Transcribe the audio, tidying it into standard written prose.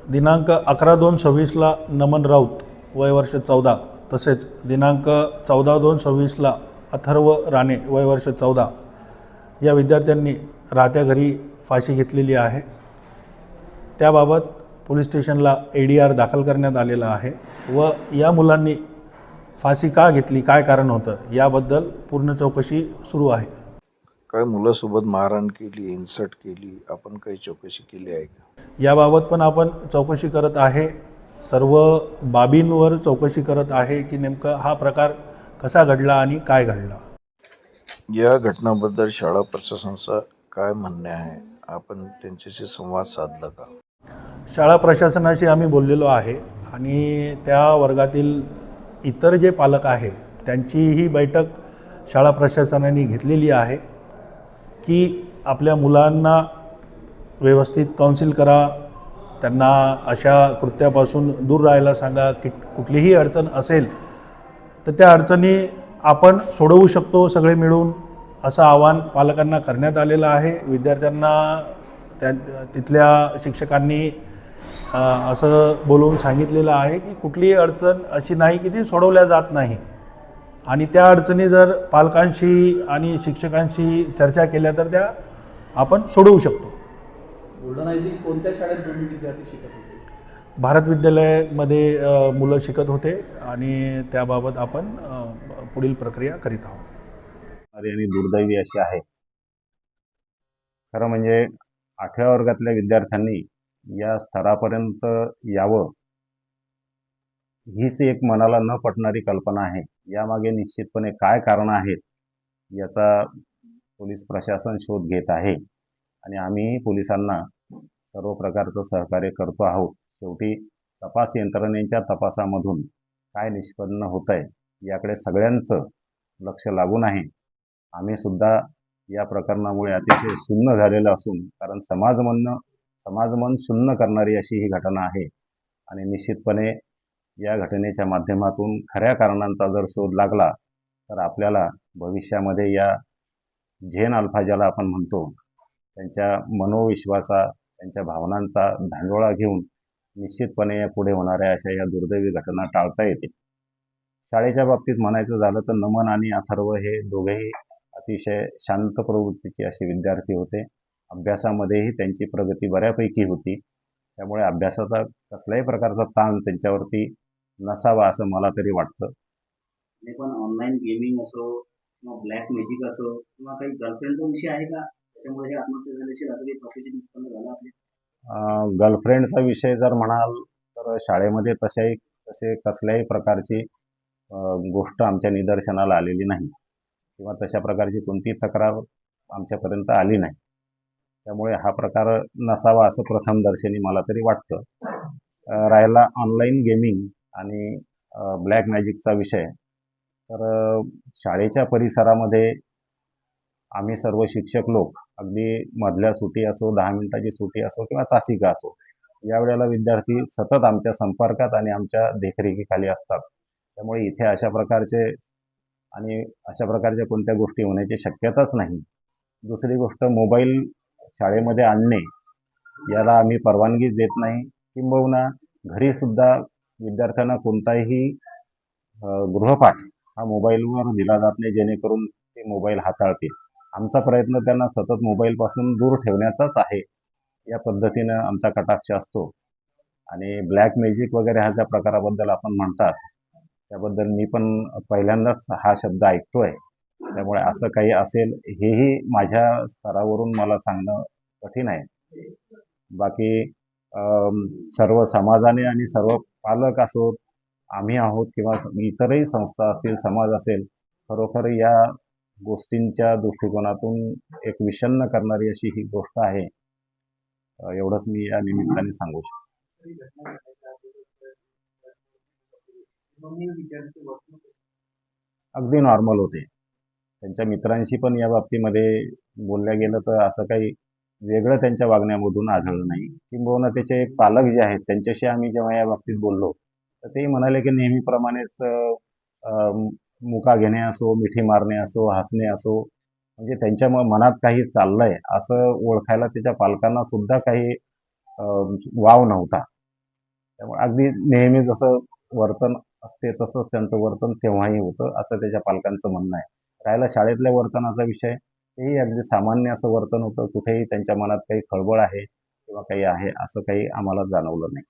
दिनांक 11/2/26ला नमन राऊत वय वर्ष 14, तसेच दिनांक 14/2/26ला अथर्व राणे वय वर्ष 14 या विद्यार्थ्यांनी राहत्या घरी फाशी घेतलेली आहे. त्याबाबत पोलीस स्टेशनला ADR दाखल करण्यात आलेला आहे व या मुलांनी फाशी का घेतली, काय कारण होतं याबद्दल पूर्ण चौकशी सुरू आहे. काय मुलासोबत मारहाण केली, इन्सल्ट केली, आपण काही चौकशी केली आहे का? याबाबत पण आपण चौकशी करत आहे. सर्व बाबींवर चौकशी करत आहे की नेमका हा प्रकार कसा घडला आणि काय घडला. या घटनाबद्दल शाळा प्रशासनाचं काय म्हणणे आहे? आपण त्यांच्याशी संवाद साधला का? शाळा प्रशासनाशी आम्ही बोललेलो आहे आणि त्या वर्गातील इतर जे पालक आहे त्यांचीही बैठक शाळा प्रशासनाने घेतलेली आहे की आपल्या मुलांना व्यवस्थित काउन्सिल करा, त्यांना अशा कृत्यापासून दूर राहायला सांगा. की कुठलीही अडचण असेल तर त्या अडचणी आपण सोडवू शकतो सगळे मिळून, असं आवाहन पालकांना करण्यात आलेलं आहे. विद्यार्थ्यांना तिथल्या शिक्षकांनी असं बोलवून सांगितलेलं आहे की कुठलीही अडचण अशी नाही की ती सोडवल्या जात नाही आणि त्या अडचणी जर पालकांशी आणि शिक्षकांशी चर्चा केल्या तर त्या आपण सोडवू शकतो. बुलढाणा येथील कोणत्या शाळेत दोन्ही विद्यार्थी शिकत होते? भारत विद्यालयामध्ये मुलं शिकत होते आणि त्याबाबत आपण पुढील प्रक्रिया करीत आहोत. आणि दुर्दैवी अशी आहे. खरं म्हणजे 8व्या वर्गातल्या विद्यार्थ्यांनी या स्तरापर्यंत यावं हीच एक मनाला न पटणारी कल्पना आहे. यामागे निश्चितपणे काय कारण आहेत याचा पोलीस प्रशासन शोध घेत आहे आणि आम्ही पोलिसांना सर्व प्रकारचं सहकार्य करतो आहोत. शेवटी तपास यंत्रणेच्या तपासामधून काय निष्पन्न होत आहे याकडे सगळ्यांचं लक्ष लागून आहे. आम्ही सुद्धा या प्रकरणामुळे अतिशय सुन्न झालेलं असून, कारण समाजमन सुन्न करणारी अशी ही घटना आहे आणि निश्चितपणे या घटनेच्या माध्यमातून खऱ्या कारणांचा जर शोध लागला तर आपल्याला भविष्यामध्ये या झेन अल्फा ज्याला आपण म्हणतो त्यांच्या मनोविश्वाचा, त्यांच्या भावनांचा धांडोळा घेऊन निश्चितपणे या पुढे होणाऱ्या अशा या दुर्दैवी घटना टाळता येतील. शाळेच्या बाबतीत म्हणायचं झालं तर नमन आणि अथर्व हे दोघेही अतिशय शांत प्रवृत्तीचे असे विद्यार्थी होते. अभ्यासामध्येही त्यांची प्रगती बऱ्यापैकी होती. त्यामुळे अभ्यासाचा कसल्याही प्रकारचा ताण त्यांच्यावरती नसावा असं मला तरी वाटतं. पण ऑनलाईन गेमिंग असो किंवा ब्लॅक मॅजिक असो किंवा काही गर्लफ्रेंडचा विषय आहे का त्याच्यामुळे हे आत्महत्या झाल्याचे असं काही चौकशी निष्पन्न झालं आपल्या? गर्लफ्रेंडचा विषय जर म्हणाल तर शाळेमध्ये तसे कसल्याही प्रकारची गोष्ट आमच्या निदर्शनाला आलेली नाही किंवा तशा प्रकारची कोणतीही तक्रार आमच्यापर्यंत आली नाही. त्यामुळे हा प्रकार नसावा असं प्रथमदर्शनी मला तरी वाटतं. राहिला ऑनलाईन गेमिंग आणि ब्लॅक मॅजिकचा विषय, तर शाळेच्या परिसरामध्ये आम्ही सर्व शिक्षक लोक अगदी मधल्या सुटी असो, 10 मिनिटाची सुटी असो किंवा तासिका असो, यावेळेला विद्यार्थी सतत आमच्या संपर्कात आणि आमच्या देखरेखीखाली असतात. त्यामुळे इथे अशा प्रकारच्या कोणत्या गोष्टी होण्याची शक्यताच नाही. दुसरी गोष्ट, मोबाईल शाळेमध्ये आणणे याला आम्ही परवानगीच देत नाही. किंबहुना घरीसुद्धा विद्यार्थ्यांना कोणताही गृहपाठ हा मोबाईलवर दिला जात नाही जेणेकरून ते मोबाईल हाताळतील. आमचा प्रयत्न त्यांना सतत मोबाईलपासून दूर ठेवण्याचाच आहे. या पद्धतीनं आमचा कटाक्ष असतो. आणि ब्लॅक मॅजिक वगैरे ह्या ज्या प्रकाराबद्दल आपण म्हणतात त्याबद्दल मी पण पहिल्यांदाच हा शब्द ऐकतोय. त्यामुळे असं काही असेल हेही माझ्या स्तरावरून मला सांगणं कठीण आहे. बाकी सर्व समाजाने आणि सर्व पालक असोत, आम्ही आहोत किंवा इतरही संस्था असतील, समाज असेल, खरोखर या गोष्टींच्या दृष्टिकोनातून एक विषण्ण करणारी अशी ही गोष्ट आहे. एवढंच मी या निमित्ताने सांगू शकतो. अगदी नॉर्मल होते. त्यांच्या मित्रांशी पण या बाबतीमध्ये बोलल्या गेलं तर असं काही वेगळं त्यांच्या वागण्यामधून आढळलं नाही. किंबहुना त्याचे पालक जे आहेत त्यांच्याशी आम्ही जेव्हा या बाबतीत बोललो तर ते म्हणाले की नेहमीप्रमाणेच मुका घेणे असो, मिठी मारणे असो, हसणे असो, म्हणजे त्यांच्या मनात काही चाललंय असं ओळखायला त्याच्या पालकांना सुद्धा काही वाव नव्हता. त्यामुळे अगदी नेहमी जसं वर्तन असते तसंच त्यांचं वर्तन तेव्हाही होतं असं त्याच्या पालकांचं म्हणणं आहे. राहिला शाळेतल्या वर्तनाचा विषय, तेही अगदी सामान्य असं वर्तन होतं. कुठेही त्यांच्या मनात काही खळबळ आहे किंवा काही आहे असं काही आम्हाला जाणवलं नाही.